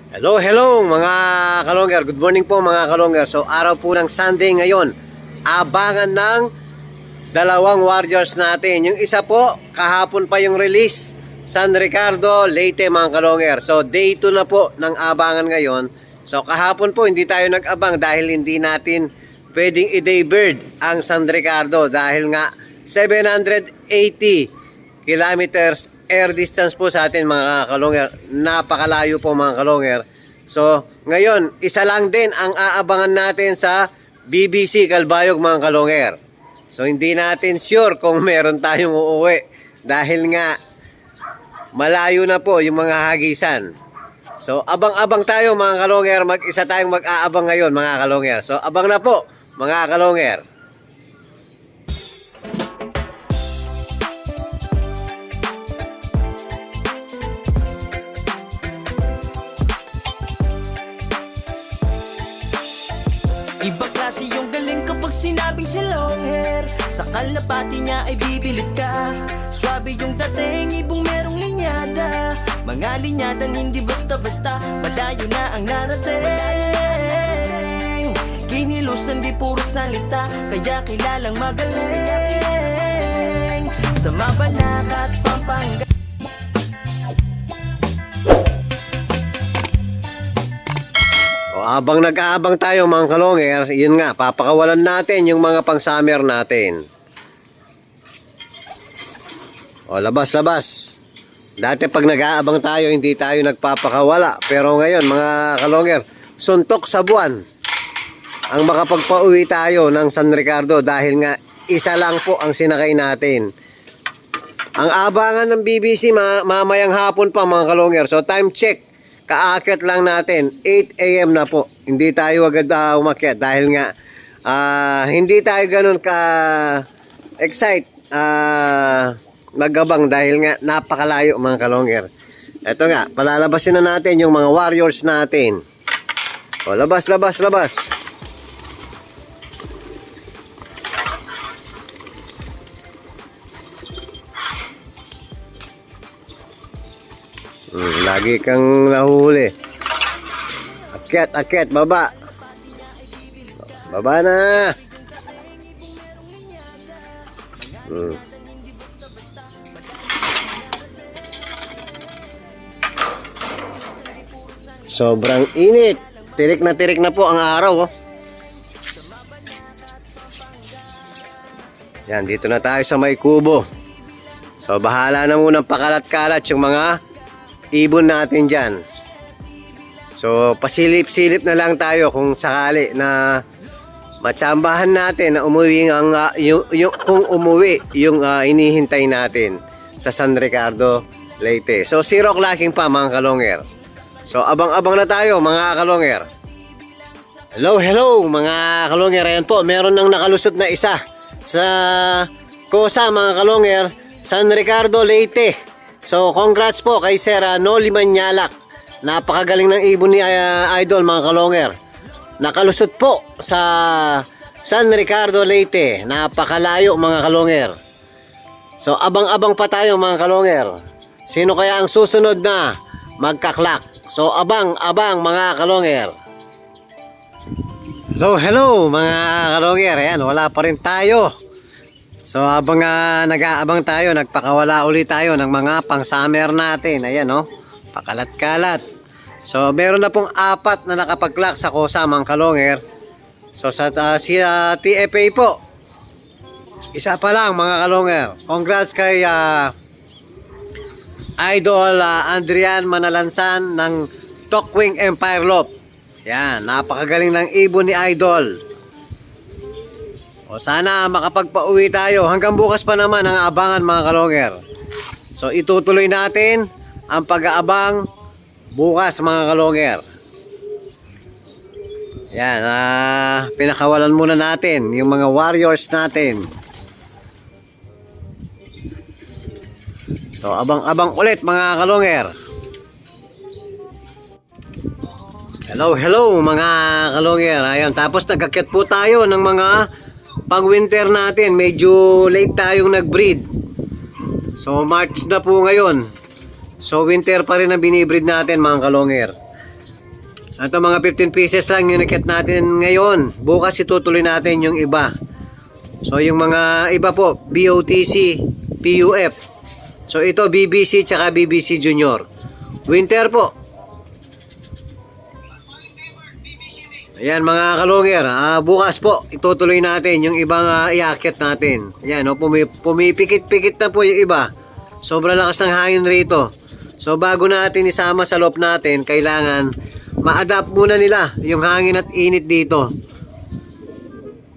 Hello mga kalongger. Good morning po mga kalongger. So araw po ng Sunday ngayon. Abangan ng dalawang warriors natin. Yung isa po, kahapon pa yung release. San Ricardo, Leyte mga kalongger. So day 2 na po ng abangan ngayon. So kahapon po hindi tayo nag-abang dahil hindi natin pwedeng i-day bird ang San Ricardo. Dahil nga 780 kilometers air distance po sa atin mga kalongger. Napakalayo po mga kalongger. So ngayon isa lang din ang aabangan natin sa BBC Calbayog mga kalongger. So hindi natin sure kung meron tayong uuwi dahil nga malayo na po yung mga hagisan. So abang-abang tayo mga kalongger. Mag-isa tayong mag-aabang ngayon mga kalongger. So abang na po mga kalongger. Ibang klase yung galing kapag sinabing si long hair. Sa kalapati niya ay bibilid ka. Swabe yung dating, ibong merong linyada. Mga linyadang hindi basta-basta, malayo na ang narating. Kinilusan di puro salita, kaya kilalang magaling. Sa Mabalak at Pampanga. Habang nag-aabang tayo mga kalongger, yun nga, papakawalan natin yung mga pang-summer natin. O, labas. Dati pag nag-aabang tayo, hindi tayo nagpapakawala. Pero ngayon, mga kalongger, suntok sa buwan ang makapagpauwi tayo ng San Ricardo dahil nga isa lang po ang sinakay natin. Ang abangan ng BBC mamayang hapon pa mga kalongger. So time check. Kaakit lang natin, 8 AM na po. Hindi tayo agad umakyat dahil nga hindi tayo ganun ka-excite magabang dahil nga napakalayo mga kalongger. Ito nga, palalabasin na natin yung mga warriors natin. O, labas. Lagi kang nahuli. Akyat, baba. Baba na. Sobrang init. Tirik na po ang araw. Oh. Yan, dito na tayo sa may kubo. So bahala na munang pakalat-kalat yung mga ibon natin dyan. So pasilip-silip na lang tayo kung sakali na matsambahan natin na umuwi kung umuwi yung inihintay natin sa San Ricardo, Leyte. So 0 o'clocking pa mga kalongger. So abang-abang na tayo mga kalongger. Hello mga kalongger. Ayan po, meron nang nakalusot na isa sa Kosa mga kalongger, San Ricardo, Leyte. So congrats po kay Sir Noli Manyalak. Napakagaling ng ibon ni Idol mga kalongger. Nakalusot po sa San Ricardo, Leyte. Napakalayo mga kalongger. So abang-abang pa tayo mga kalongger. Sino kaya ang susunod na magkaklak? So abang-abang mga kalongger. Hello mga kalongger. Ayan, wala pa rin tayo. So habang nag-aabang tayo, nagpakawala ulit tayo ng mga pang-summer natin. Ayan pakalat-kalat. So meron na pong 4 na nakapag-clock sa Kosa mga kalongger. So sa TFA po, isa pa lang mga kalongger. Congrats kay Idol Adrian Manalansan ng Tokwing Empire Loft. Yan, napakagaling ng ibon ni Idol. O sana makapagpauwi tayo. Hanggang bukas pa naman ang abangan mga kalongger. So itutuloy natin ang pag-aabang bukas mga kalongger. Yan, pinakawalan muna natin yung mga warriors natin. So abang-abang ulit mga kalongger. Hello mga kalongger. Ayun, tapos nagkakyat po tayo ng mga pang winter natin. Medyo late tayong nag-breed. So March na po ngayon. So winter pa rin ang binibreed natin mga kalongger. Ito mga 15 pieces lang yung nakit natin ngayon. Bukas itutuloy natin yung iba. So yung mga iba po, BOTC, PUF. So ito BBC tsaka BBC Junior. Winter po. Ayan mga kalungir, bukas po itutuloy natin yung ibang iakyat natin. Ayan, pumipikit-pikit na po yung iba. Sobrang lakas ng hangin rito. So bago natin isama sa loob natin, kailangan ma-adapt muna nila yung hangin at init dito.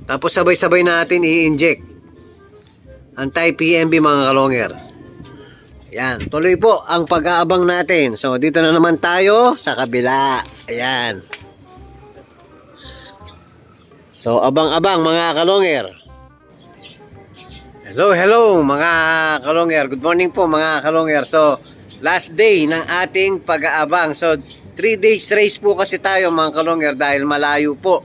Tapos sabay-sabay natin i-inject. Anti-PMB mga kalungir. Ayan, tuloy po ang pag-aabang natin. So dito na naman tayo sa kabila. Ayan. So, abang-abang mga kalungir. Hello mga kalungir. Good morning po mga kalungir. So, last day ng ating pag-aabang. So, 3 days race po kasi tayo mga kalungir dahil malayo po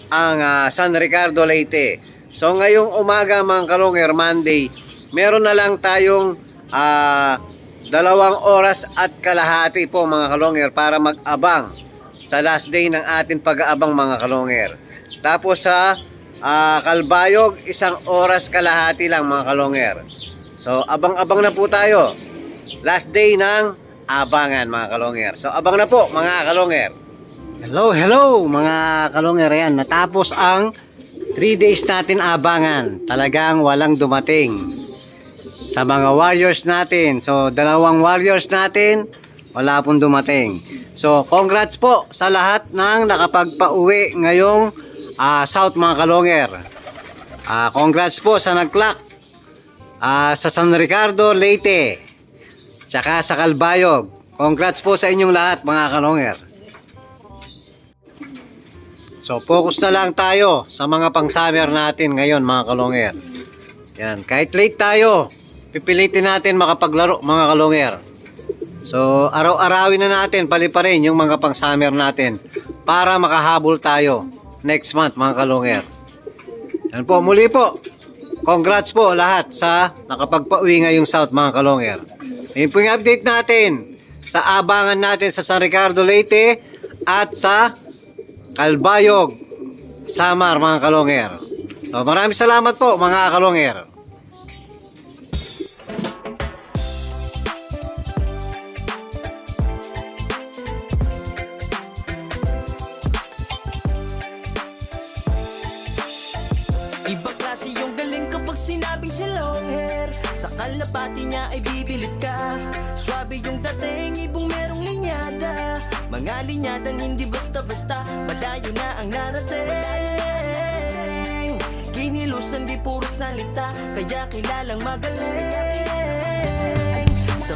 ang San Ricardo, Leyte. So, ngayong umaga mga kalungir, Monday, meron na lang tayong 2 oras at kalahati po mga kalungir para mag-abang sa last day ng ating pag-aabang mga kalungir. Tapos sa Kalbayog, 1 oras kalahati lang mga kalungir. So abang-abang na po tayo. Last day ng abangan mga kalungir. So abang na po mga kalungir. Hello mga kalungir. Ayan, natapos ang 3 days natin abangan. Talagang walang dumating sa mga warriors natin. So 2 warriors natin, wala pong dumating. So congrats po sa lahat ng nakapagpa-uwi ngayong South mga kalungir. Congrats po sa nag-clock sa San Ricardo, Leyte, tsaka sa Kalbayog. Congrats po sa inyong lahat mga kalungir. So focus na lang tayo sa mga pang-summer natin ngayon mga kalungir. Yan, kahit late tayo, pipilitin natin makapaglaro mga kalungir. So araw-arawin na natin, paliparin yung mga pang-summer natin para makahabol tayo next month mga kalungir. Yan po, muli po. Congrats po lahat sa nakapagpa-uwi ngayong South mga kalungir. Yan po yung update natin sa abangan natin sa San Ricardo, Leyte at sa Kalbayog, Samar mga kalungir. So maraming salamat po mga kalungir. Ibang klase yung galing kapag sinabing si long hair. Sa kalapati niya ay bibilip ka. Swabe yung dating, ibong merong linyada. Mga linyadang hindi basta-basta, malayo na ang narating. Kinilusan di puro salita, kaya kilalang magaling. Sa